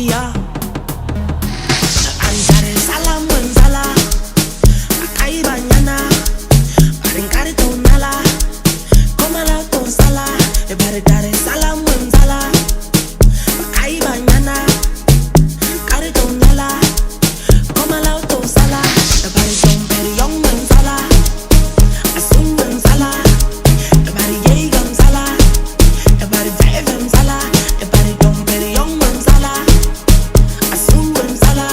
yeah. Andare sala mwanzala, akai banyana, barinkari tonala, komala tonsala, e baridare sala mwanzala, akai banyana, kari tonala, komala tonsala, e baridon periyong mwanzala, asun mwanzala, e bariyei gamzala, e bariveve mzala, e baridon periyong mwanzala, asun mwanzala.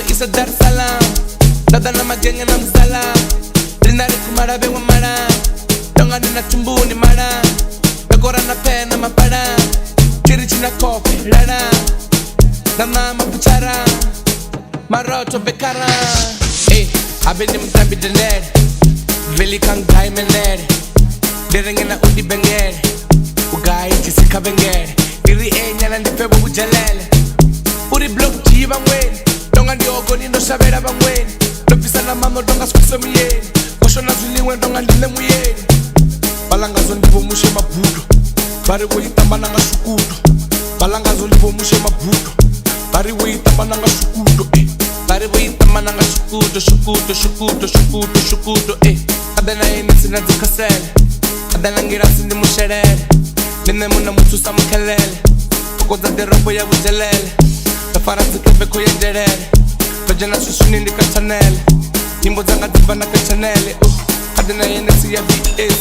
Isa dar salam, dada na magenge na msalam. Linari kumara bewa mara, donga nina tumbu ni mara. Begora na pena mapara, kirichi na kope rara. Nama mapuchara, maroto bekara. Abeni mtambi dener, veli kang gai mener. Derenge na udi benger, ugai jisika benger. Iri nyana ndi pebo ujalele, uri blok jiba ngwen. Donga ndi ogoni no sabera bangwen. Lopisa na mama donga skuso miyen. Kosho na ziliwe donga ndile muyen. Balanga zo ndipo mushe mabudo, bari wo itamba nanga shukudo. Balanga zo ndipo mushe mabudo, bari wo itamba nanga shukudo. Bari wo itamba nanga shukudo, shukudo, shukudo, shukudo, shukudo. Kadena yeni sina zikasele, kadena ngira sindi musherele. Nene muna mutu samukelele, kokoza de robo ya bujelele. Tafara zikepe kuyenderele, pejana susuni ndika chanele. Nyimbo zanga diva na kachanele, kadena yene siya VS.